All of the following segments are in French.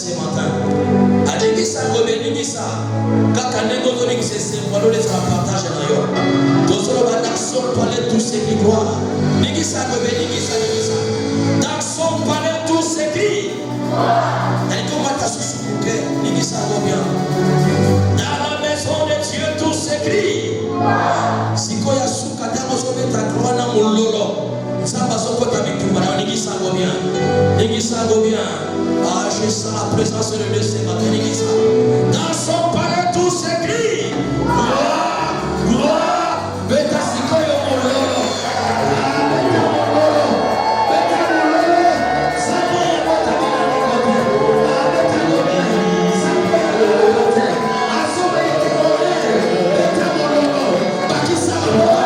ce matin. Adingisa Robiningisa, Kakanego Donik, c'est pour les partager d'ailleurs. Dans son action, palais tous ces qui croient. Ningisa Robiningisa, dans son palais tous ces qui. Et comment t'as sous-souké, Ningisa Robin. Dans la maison de Dieu, tout s'écrit. Si quoi y a sous Katamo, je vais t'accroire dans mon lolo. Ça va se porter avec tout le monde. Ningisa Robin. Ningisa Robin. Ah, je sens la présence de Dieu ce matin. Ningisa. Dans son palais, tout s'écrit. Gloire, gloire. Beta Sikoyo Mololo. Beta Mololo. Beta Mololo. Ça va y avoir ta vie dans les côtés. Beta Mololo. Ça va y avoir ta côté. Assommé les côtés. Beta Mololo. Bakisa Mololo.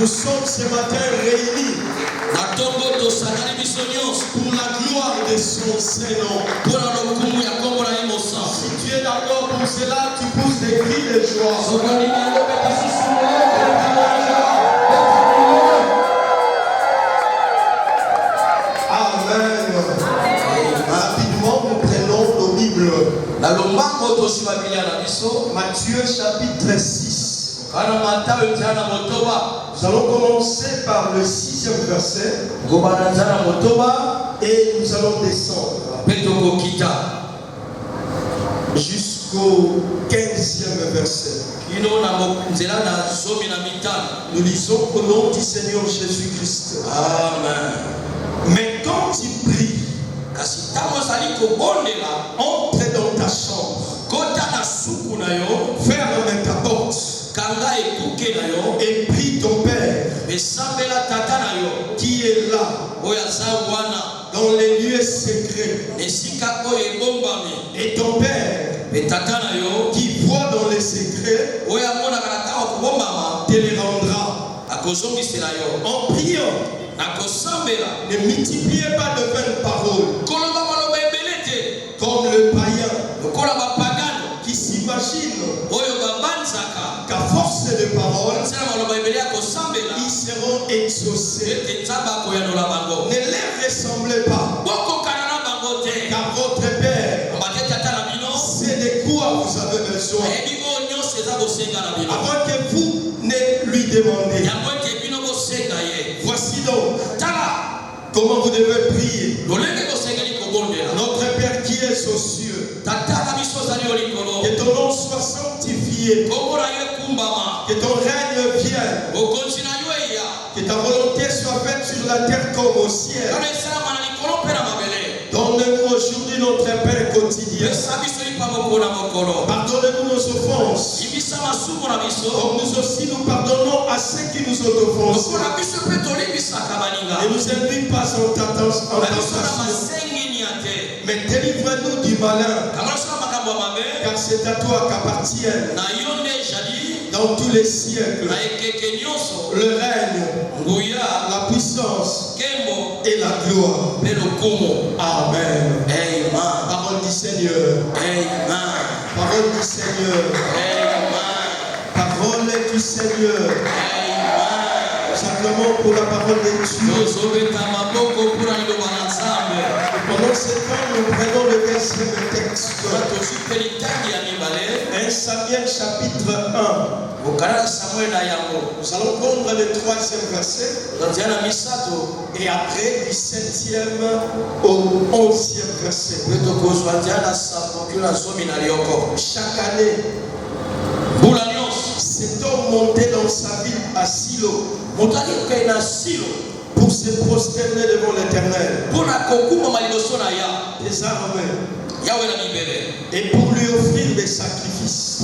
Nous sommes ce matin réunis pour la gloire de son Saint-Nom. Si tu es d'accord pour cela, tu pousses des cris de joie. Amen. Rapidement, nous prenons nos Bibles. Matthieu chapitre 6. Nous allons commencer par le 6e verset et nous allons descendre jusqu'au 15e verset. Nous lisons au nom du Seigneur Jésus-Christ. Amen. Mais quand tu pries, entre dans ta chambre, ferme ta porte et prie ton Père qui est là dans les lieux secrets, et ton Père qui voit dans les secrets te les rendra. En priant, ne multipliez pas de vaines paroles comme le païen qui s'imagine qu'à force de paroles ils seront exaucés. Ne les ressemblez pas, Avant que vous ne lui demandiez. Voici donc comment vous devez prier. Notre Père qui est aux cieux, que ton nom soit sanctifié, que ton règne vienne, que ta volonté soit faite sur la terre comme au ciel. Donne-nous aujourd'hui notre pain quotidien. Pardonne-nous nos offenses, comme nous aussi nous pardonnons à ceux qui nous ont offensés. Ne nous induis pas en tentation, mais délivre-nous du malin, car c'est à toi qu'appartiennent dans tous les siècles le règne, la puissance et la gloire. Amen. Parole du Seigneur. Parole du Seigneur. Parole du Seigneur. Simplement pour la parole de Dieu. Pendant ce temps, nous prenons le deuxième texte. 1 Samuel chapitre 1. Nous allons prendre le 3e verset. Et après du 7e au 11e verset. Chaque année, cet homme montait dans sa ville à Silo pour se prosterner devant l'Éternel des armées et pour lui offrir des sacrifices.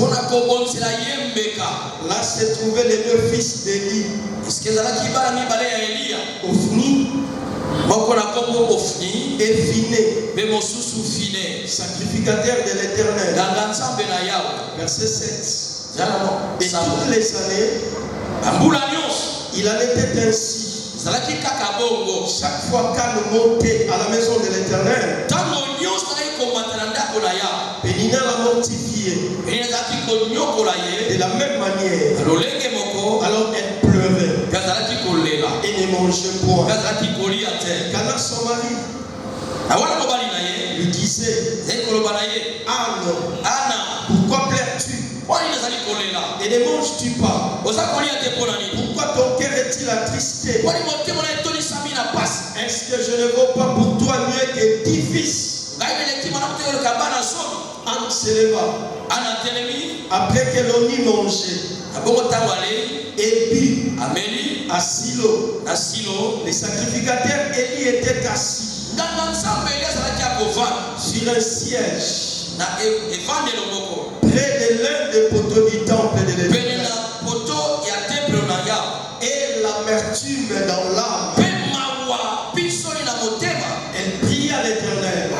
Là se trouvaient les deux fils d'Élie, Ophni et Phiné, sacrificateurs de l'Éternel. Verset 7. Et toutes les années, il en était ainsi. Chaque fois qu'elle montait à la maison de l'Éternel, Pénina l'a mortifié de la même manière. Alors elle pleurait et ne mangeait point. Cana, son mari, lui disait: Anne, pourquoi pleures-tu et ne manges-tu pas? Pourquoi ton cœur est-il attristé? Est-ce que je ne vaux pas pour toi mieux que 10 fils? Anne se leva après que l'on eut mangé et bu à Silo. Les sacrificateurs Élie étaient assis sur un siège près de l'un des poteaux du temple de l'Éternel. Et l'amertume dans l'âme, elle pria l'Éternel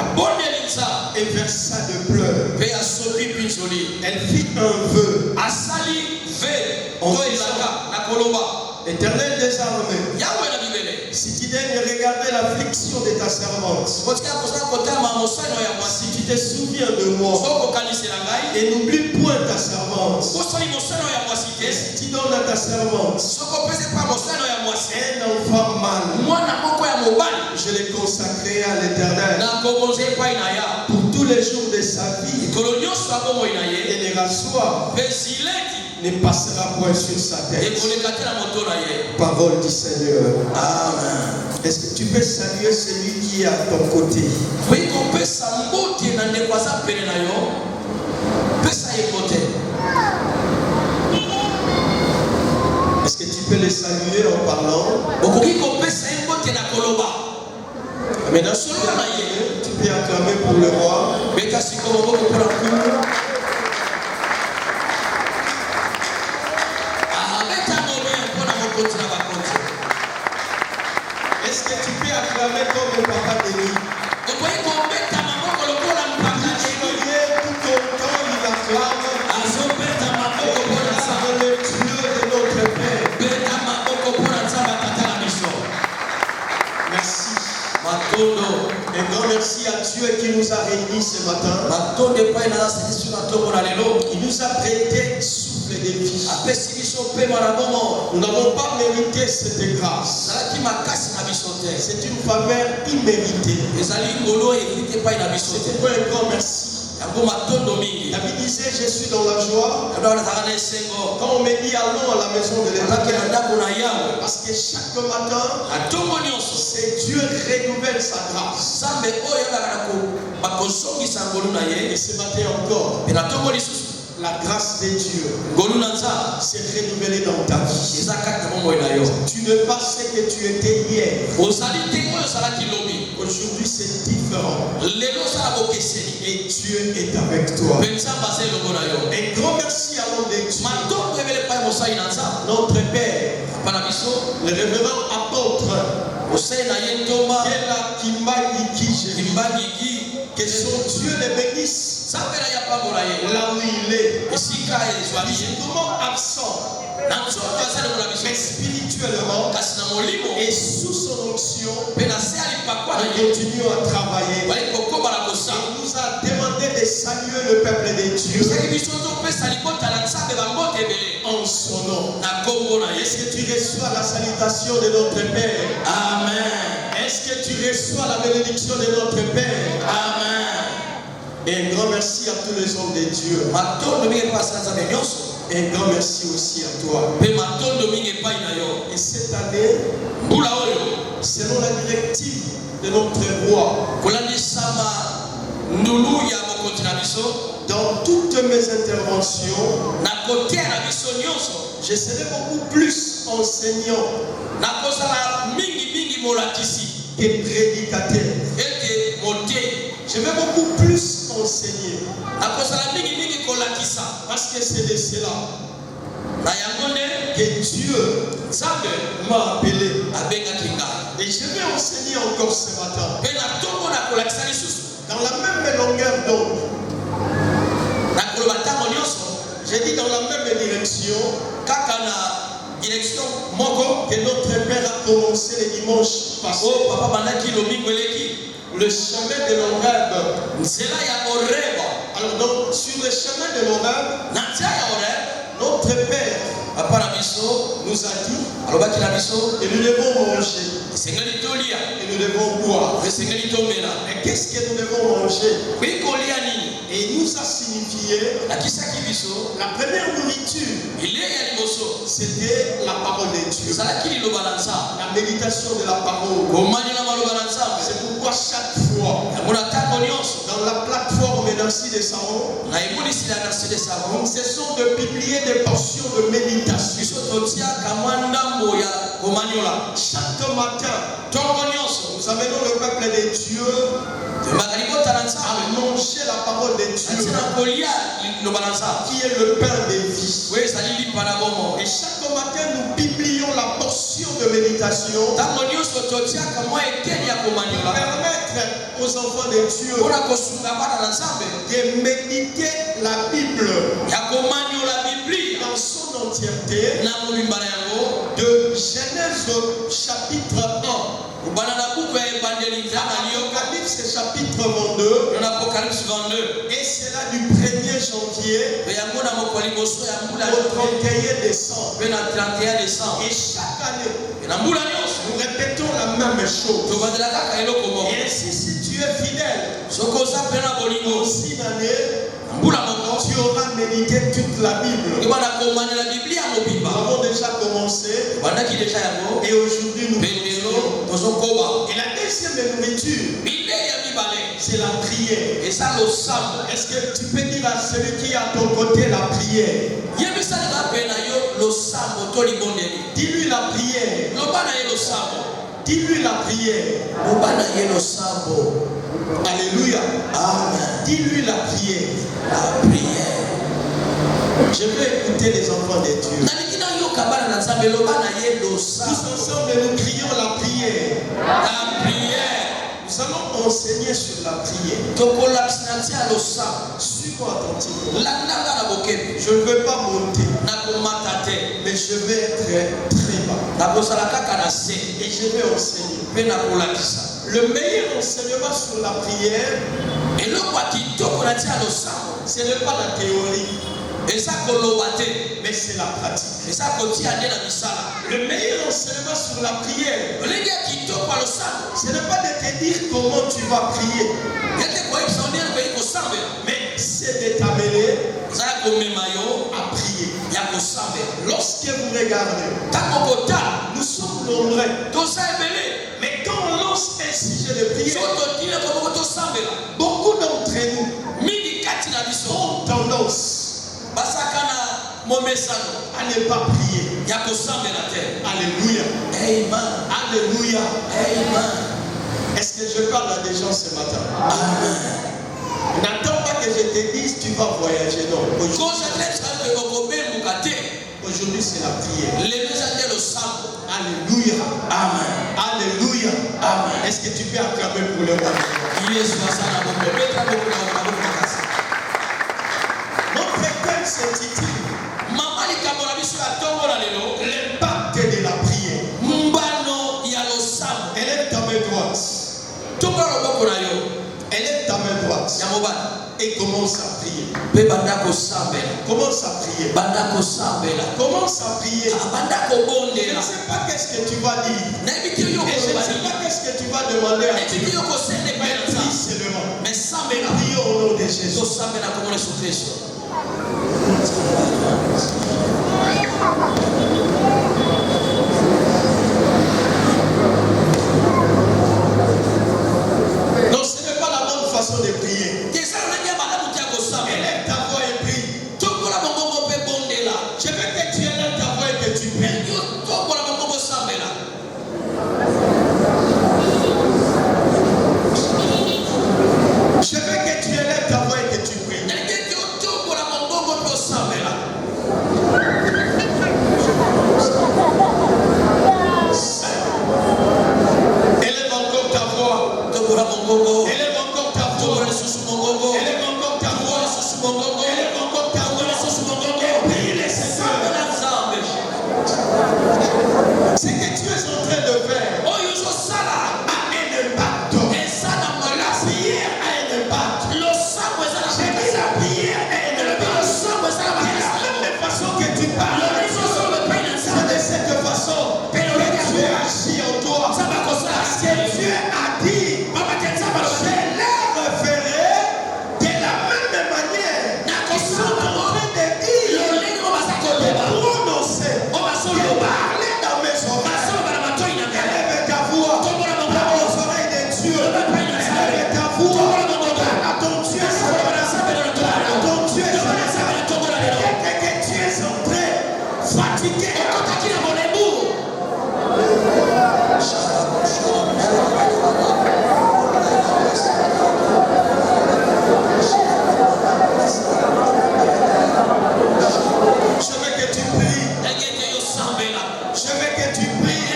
et versa de pleurs. Elle fit un vœu en disant: Éternel des armées, si tu daignes regarder l'affliction de ta servante, si tu te souviens de moi et n'oublie point ta servante, et si tu donnes à ta servante un enfant mâle, je l'ai consacré à l'Éternel pour tous les jours de sa vie, et ne rassoir ne passera point sur sa tête. Parole du Seigneur. Amen. Est-ce que tu peux saluer celui qui est à ton côté? Est-ce que tu peux le saluer en parlant? Mais dans ce cas, tu peux acclamer pour le roi. Est-ce que tu peux acclamer comme le papa de lui? Tout ton temps, il acclame. C'est le Dieu de notre Père. Merci. Un grand merci à Dieu qui nous a réunis ce matin. Il nous a prêté souffle de vie. Nous n'avons pas mérité cette grâce. C'est une faveur imméritée. C'est un grand merci. David disait, je suis dans la joie. Quand on me dit allons à la maison de l'Éternel, parce que chaque matin, c'est Dieu renouvelle sa grâce. Et ce matin encore, la grâce de Dieu s'est renouvelée dans ta vie. Tu ne pas ce que tu étais hier. Aujourd'hui c'est différent. Et Dieu est avec toi. Un grand merci à l'homme de Dieu. Notre Père, le révérend apôtre, que son Dieu le bénisse. Là où il est, comment absent, mais spirituellement et sous son onction, nous continuons à travailler. Il nous a demandé de saluer le peuple de Dieu en son nom. Est-ce que tu reçois la salutation de notre Père? Amen. Est-ce que tu reçois la bénédiction de notre Père? Amen. Et un grand merci à tous les hommes de Dieu. Et un grand merci aussi à toi. Et cette année, selon la directive de notre roi, dans toutes mes interventions, je serai beaucoup plus enseignant que prédicateur. Je vais beaucoup plus enseigner. Parce que c'est de cela que Dieu m'a appelé. Et je vais enseigner encore ce matin. Dans la même longueur d'onde. J'ai dit dans la même direction. Que notre Père a commencé le dimanche passé. Le chemin de l'Horeb. Alors donc, sur le chemin de l'Horeb, notre Père nous a dit, et nous devons manger, et nous devons boire. Et qu'est-ce que nous devons manger? Et il nous a signifié, la première nourriture, c'était la parole de Dieu. La méditation de la parole. C'est pourquoi chaque fois, dans la plateforme Merci des Sarons, nous cessons de publier des portions de méditation. Chaque matin, nous amenons le peuple de Dieu à manger la parole de Dieu, qui est le pain de vie. Et chaque matin, nous publions la portion de méditation pour permettre aux enfants de Dieu de méditer la Bible dans son entièreté, de Genèse chapitre 1. Apocalypse chapitre 22. Et c'est là du 1er janvier au 31 décembre. Et chaque année, nous répétons la même chose. Et ainsi, si tu es fidèle, aussi une année, tu auras médité toute la Bible. Nous avons déjà commencé. Et aujourd'hui, nous continuons. Et la deuxième nourriture, c'est la prière. Est-ce que tu peux dire à celui qui est à ton côté la prière? Dis-lui la prière. Dis-lui la prière. Alléluia. Amen. Dis-lui la prière. La prière. Je veux écouter les enfants de Dieu. Tous ensemble, nous crions la prière. La prière. Nous allons enseigner sur la prière. Suis-moi attentivement. Je ne veux pas monter, mais je vais être très bas. Et je vais enseigner. Le meilleur enseignement sur la prière, ce n'est pas la théorie, mais c'est la pratique. Le meilleur enseignement sur la prière, ce n'est pas de te dire comment tu vas prier, mais Lorsque vous regardez, nous sommes nombreux. Mais quand on lance un sujet de prière, beaucoup d'entre nous ont tendance à ne pas prier. Alléluia. Amen. Alléluia. Amen. Est-ce que je parle à des gens ce matin? Amen. N'attends pas que je te dise tu vas voyager. Non. Aujourd'hui c'est la prière. Alléluia. Amen. Alléluia. Amen. Est-ce que tu peux acclamer pour le roi? Notre thème s'intitule l'impact de la prière. Élève ta main droite. Élève ta main droite. Et commence à prier. Commence à prier. Commence à prier. Je ne sais pas qu'est-ce que tu vas dire. Et je ne sais pas qu'est-ce que tu vas demander à Dieu. Mais prie seulement. Prions au nom de Jésus. Non, ce n'est pas la bonne façon de prier. Élève ta voix et prie. Je veux que tu élèves ta voix et que tu pries. Je veux que tu élèves ta voix et que tu pries. Élève encore ta voix. Élève encore ta voix. Élève encore ta voix. Élève encore ta voix. Et prie le Seigneur. Ce que tu es en train de faire a un impact. La prière a un impact. J'ai dit la prière a un impact. De la même façon que tu parles, c'est de cette façon que Dieu agit en toi. Parce que Dieu a dit, je leur ferai de la même manière. Ils sont en train de dire, de prononcer, de parler dans mes oreilles. Élève ta voix aux oreilles de Dieu. Élève ta voix à ton Dieu. À ton Dieu. Dès que tu es en train, fatigué, je veux que tu pries. Je veux que tu pries.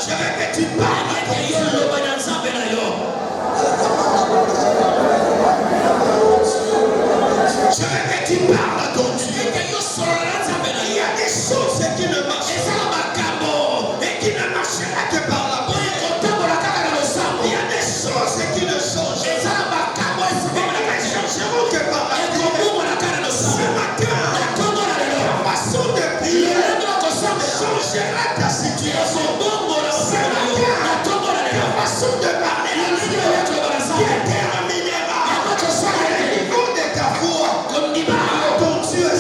Je veux que tu parles à ton Dieu. Je veux que tu parles à ton Dieu. Il y a des choses qui ne marchent pas et qui ne marchera que par la prière. Il y a des choses qui ne changent et ne changeront que par la prière. Ce matin, la façon de prier changera ta situation. Ce matin, la façon de parler à Dieu déterminera le niveau de ta voix. Ton Dieu est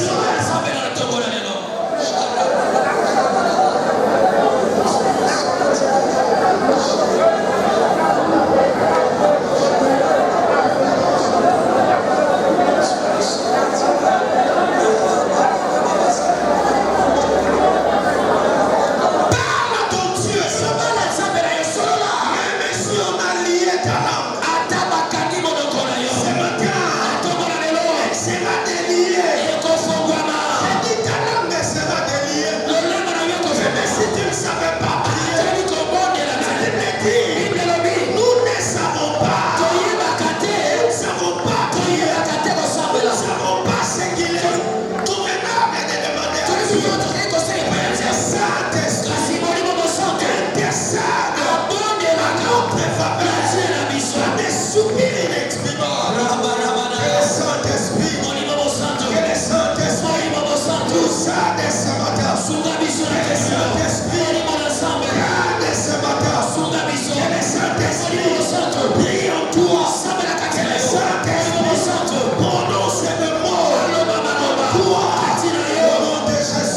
Saint-Esprit, prononce le mot. Toi, au nom de Jésus.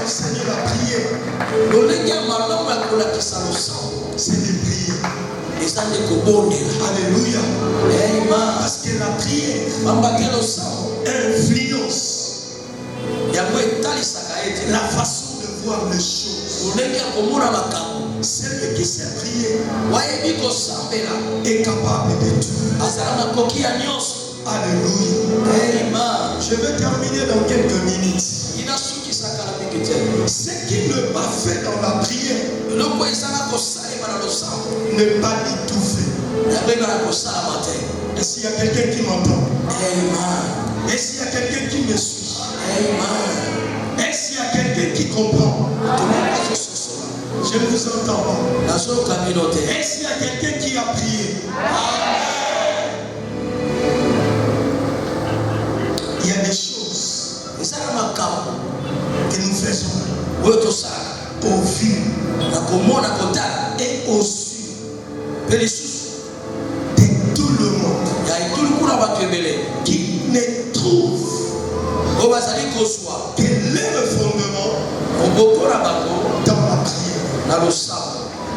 enseigne la prière, c'est de prier. Alléluia. Parce que la prière influence la façon de voir les choses. Celui qui sait prier est capable de tout. Alléluia. Je vais terminer dans quelques minutes. Ce qui n'est pas fait dans la prière n'est pas étouffé. Est-ce qu'il y a quelqu'un qui m'entend? Est-ce qu'il y a quelqu'un qui me suit? Est-ce qu'il y a quelqu'un qui comprend? Je ne vous entends pas. Est-ce qu'il y a quelqu'un qui a prié? Il y a des choses que nous faisons au vu et au su de tout le monde qui ne trouve que leur fondement dans la prière.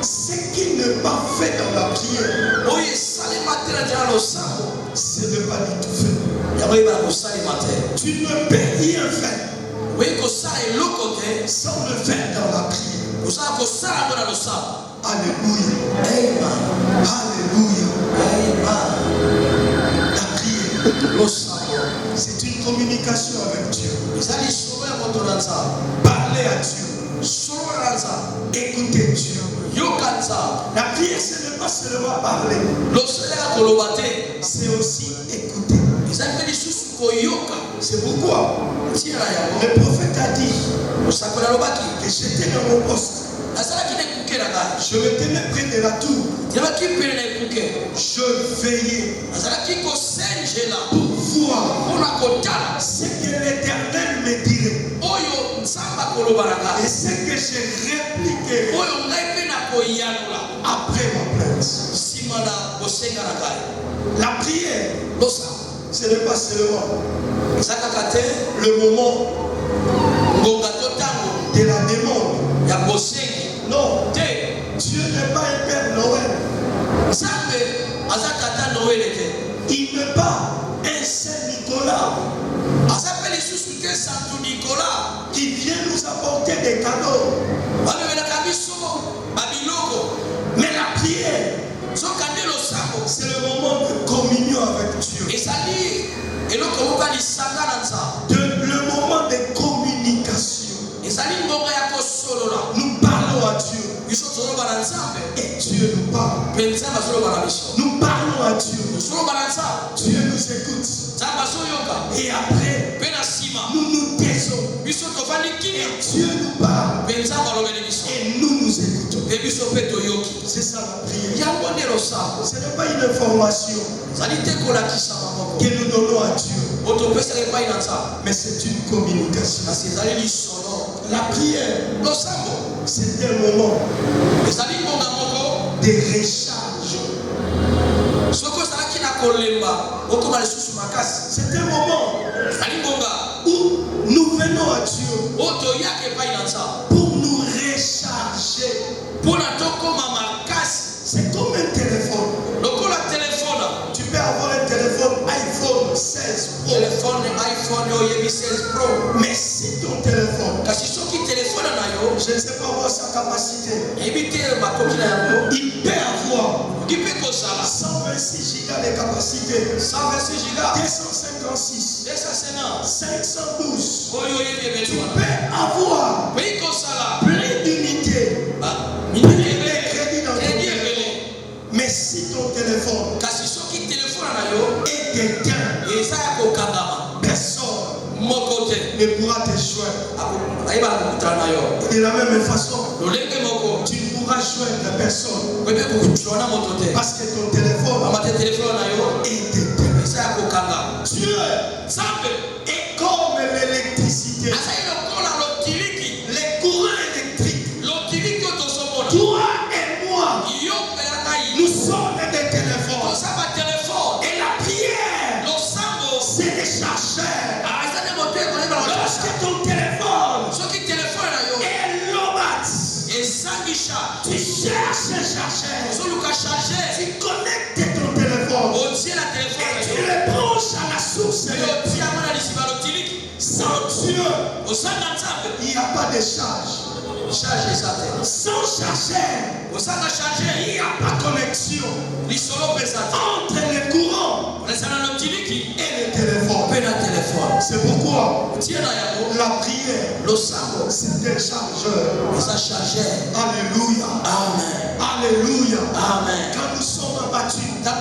Ce qui n'est pas fait dans la prière, c'est de pas l'étouffer. Tu ne peux rien faire sans le faire dans la prière. Alléluia. Alléluia. La prière, c'est une communication avec Dieu. Parler à Dieu. Écouter Dieu. La prière, ce n'est pas seulement parler, c'est aussi écouter. C'est pourquoi le prophète a dit que j'étais dans mon poste. Je me tenais près de la tour. Je veillais pour voir ce que l'Éternel me dirait et ce que je répliquerai après ma plainte. La prière, ce n'est pas seulement le moment de la demande. Non, Dieu n'est pas un Père Noël. Il n'est pas un Saint-Nicolas qui vient nous apporter des cadeaux. Mais la prière, c'est le moment de communion avec Dieu. Le moment de communication. Nous parlons à Dieu. Et Dieu nous parle. Nous parlons à Dieu. Dieu nous écoute. Et après, nous nous taisons. Et Dieu nous parle. Et nous nous écoutons. C'est ça la prière. Ce n'est pas une information que nous donnons à Dieu. Mais c'est une communication. La prière, c'est un moment de recharge. C'est un moment où nous venons à Dieu pour nous recharger. C'est comme un téléphone. Tu peux avoir un téléphone iPhone 16 Pro. Mais si ton téléphone, je ne sais pas voir sa capacité, il peut avoir 126 gigas de capacité, 256, 512. Tu peux avoir plein d'unités, plein de crédits dans ton téléphone. Mais si ton téléphone est éteint, personne ne pourra te joindre. De la même façon, tu ne pourras joindre personne parce que ton téléphone est éteint. Dieu est comme l'électricité, les courants électriques. Toi et moi, nous sommes des téléphones. Et la prière, c'est des chargeurs. Lorsque ton téléphone chargeur. Tu connectes ton téléphone. Et tu le branches à la source. Sans Dieu, il n'y a pas de charge. Sans chargeur, il n'y a pas de connexion entre le courant et le téléphone. C'est pourquoi la prière, c'est un chargeur. Alléluia. Amen. Alléluia. Amen. Quand nous sommes abattus, quand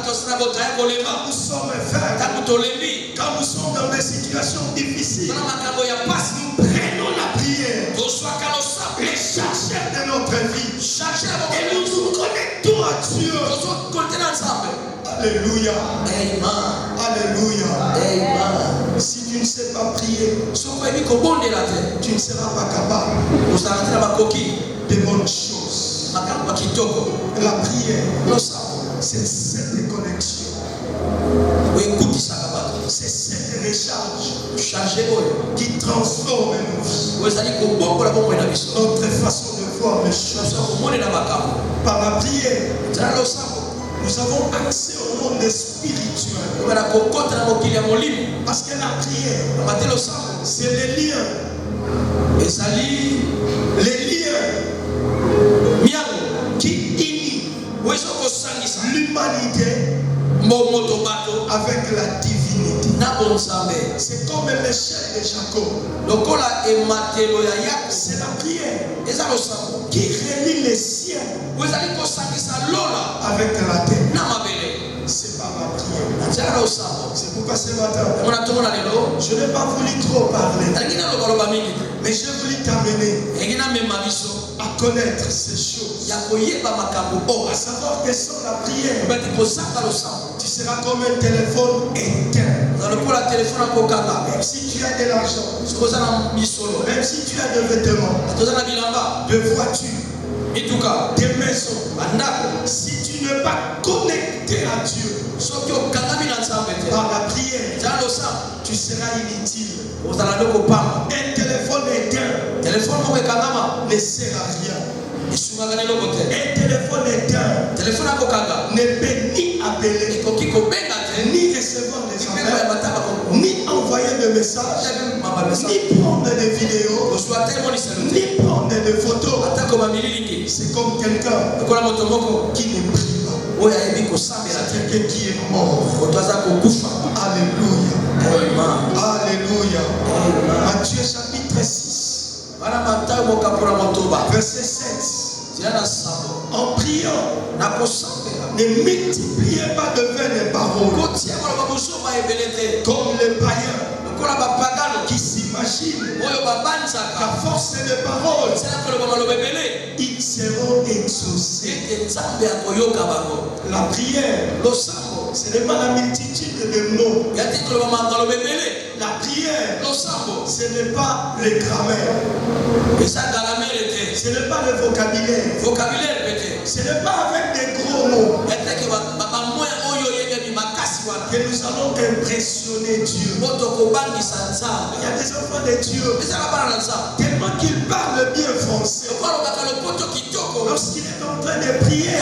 nous sommes faibles, quand nous sommes dans des situations difficiles, nous prenons la prière, les chargeurs de notre vie, et nous nous connectons à Dieu. Alléluia. Amen. Alléluia. Amen. Si tu ne sais pas prier, tu ne seras pas capable de bonnes choses. La prière, c'est cette connexion, c'est cette recharge qui transforme nos vies, notre façon de voir les choses. Par la prière, nous avons accès au monde spirituel. Parce que la prière, c'est les liens. Les liens qui unissent l'humanité avec la divinité. C'est comme l'échelle de Jacob. C'est la prière qui relie les cieux avec la terre. C'est par la prière. C'est pourquoi ce matin, je n'ai pas voulu trop parler, mais j'ai voulu t'amener à connaître ces choses, à savoir que sans la prière, tu seras comme un téléphone éteint. Même si tu as de l'argent, même si tu as des vêtements, des voitures, des maisons, si tu n'es pas connecté à Dieu par la prière, tu seras inutile. Un téléphone éteint ne sert à rien. Un téléphone éteint ne peut ni appeler, ni recevoir des appels, ni envoyer des messages, ni prendre des vidéos, ni prendre des photos. C'est comme quelqu'un qui ne prie pas. C'est quelqu'un qui est mort. Alléluia. Alléluia. Matthieu chapitre 6. Verset 7. En priant, ne multipliez pas de vaines paroles comme les païens qui s'imaginent qu'à force de paroles, ils seront exaucés. La prière, ce n'est pas la multitude de mots. La prière, ce n'est pas les grammaires. Ce n'est pas le vocabulaire. Ce n'est pas avec des gros mots que nous allons impressionner Dieu. Il y a des enfants de Dieu, tellement qu'ils parlent bien français, lorsqu'il est en train de prier,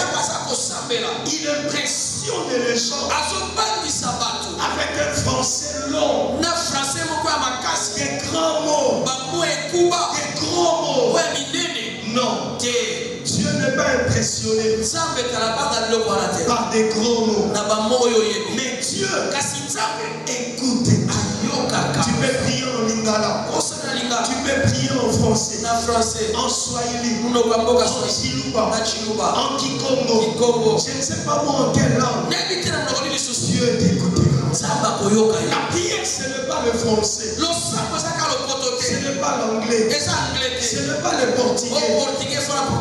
il impressionne les gens avec un français long, des grands mots, des gros mots. Non, Dieu n'est pas impressionné par des gros mots. Mais Dieu écoute. Tu peux prier en lingala, tu peux prier en français, en swahili, en chiluba, en kikongo. Je ne sais pas moi en quelle langue. Dieu t'écoutera. La prière, ce n'est pas le français, ce n'est pas l'anglais, ce n'est pas le portugais.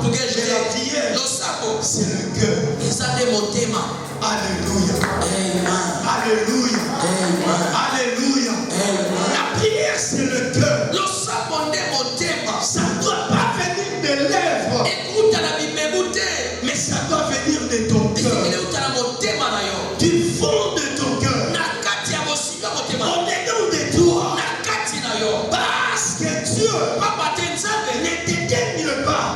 Mais la prière, c'est le cœur. Alléluia. Alléluia. Alléluia. La prière, c'est le cœur. Ça ne doit pas venir des lèvres, mais ça doit venir de ton cœur, du fond de ton cœur, au dedans de toi. Parce que Dieu ne te daigne pas,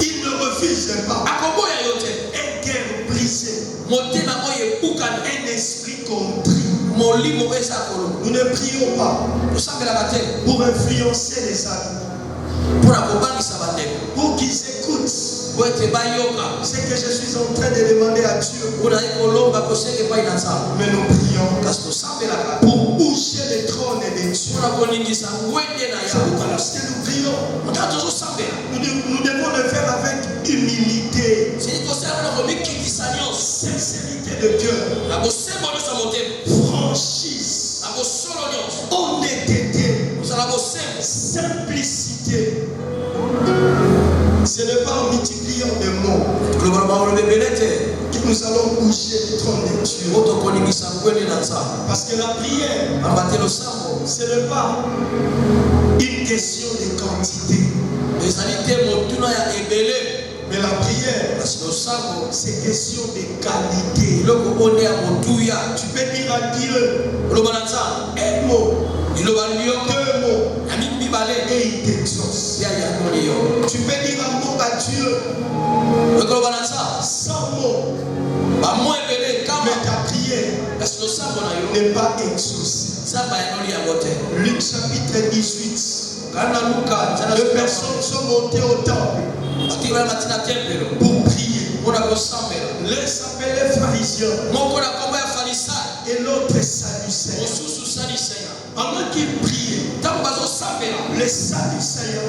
il ne refuse pas. Nous ne prions pas pour influencer les amis, pour qu'ils écoutent ce que je suis en train de demander à Dieu. Mais nous prions pour bouger les trônes de Dieu. C'est pourquoi lorsque nous prions, nous devons le faire avec humilité, sincérité de cœur, franchise, honnêteté, simplicité. Ce n'est pas en multipliant des mots que nous allons bouger le trône de Dieu. Parce que la prière, ce n'est pas une question de quantité. Mais la prière, c'est question de qualité. Tu peux dire à Dieu un mot, deux mots, et il t'exauce. Tu peux dire un mot à Dieu 100 mots, mais ta prière n'est pas exaucée. Luc chapitre 18. Deux personnes sont montées au temple pour prier. L'un s'appelait pharisien et l'autre sadducéen. Pendant qu'ils priaient, les sadducéens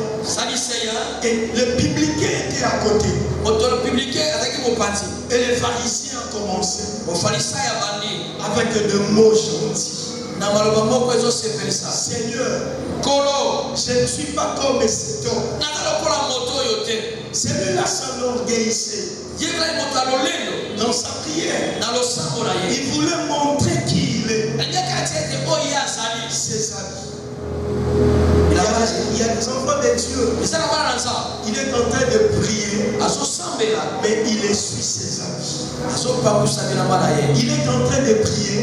et les publicains étaient à côté. Et les pharisiens commençaient avec de mots gentils. Seigneur, je ne suis pas comme cet homme. Celui-là s'enorgueillissait. Dans sa prière, il voulait montrer qui il est. Ses amis. Il y a des enfants de Dieu. Il est en train de prier, mais il essuie ses amis. Il est en train de prier,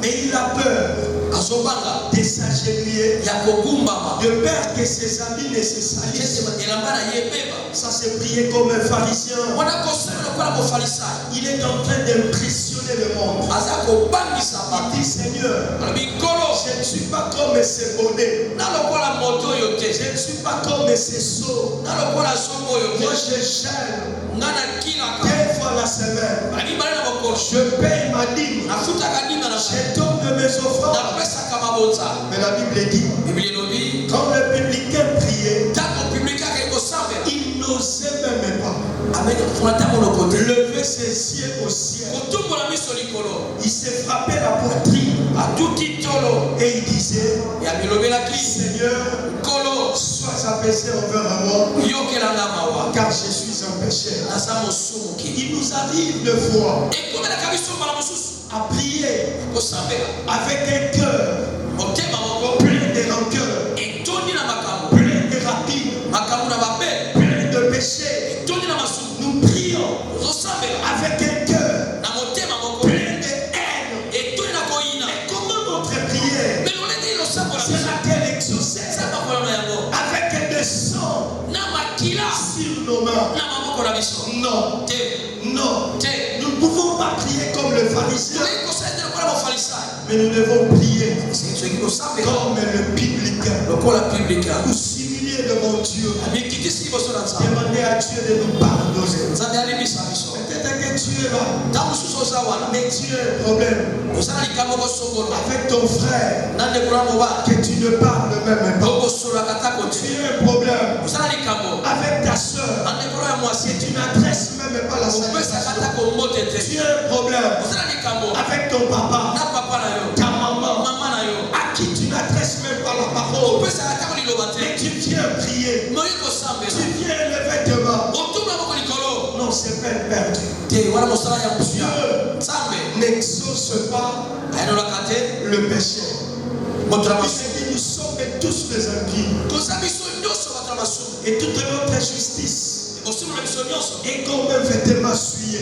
mais il a peur de s'agenouiller, de peur que ses amis ne se salissent. Ça c'est prier comme un pharisien. Il est en train d'impressionner le monde. Il dit Seigneur, je ne suis pas comme ces bonnets. Je ne suis pas comme ces seaux. Moi je gêne 2 fois la semaine. Je paye ma dîme. Je donne mes offrandes. Mais la Bible dit, quand le publicain priait, il n'osait même pas lever ses yeux au ciel. Il s'est frappé la poitrine et il disait, Seigneur, sois apaisé envers moi, car je suis un pécheur. Il nous arrive de fois à prier avec un cœur plein de rancœur, plein de rapines, plein de péchés. Nous prions avec un cœur plein de haine. Mais comment notre prière sera-t-elle exaucée? Avec des sangs sur nos mains. Non. Non. Nous ne pouvons pas prier comme le pharisien. Mais nous devons prier comme le publicain. Nous s'humilier devant Dieu. Demander à Dieu de nous pardonner. Peut-être que tu es là, mais tu as un problème avec ton frère, que tu ne parles même pas. Tu as un problème avec ta soeur, que tu n'adresses même pas la salutation. Tu as un problème avec ton papa, ta maman, à qui tu n'adresses même pas la parole. Mais tu viens prier, tu viens lever tes mains. Non, c'est peine perdue. Dieu n'exauce pas le péché. Nous sommes tous des impies. Et toute notre justice est comme un vêtement souillé.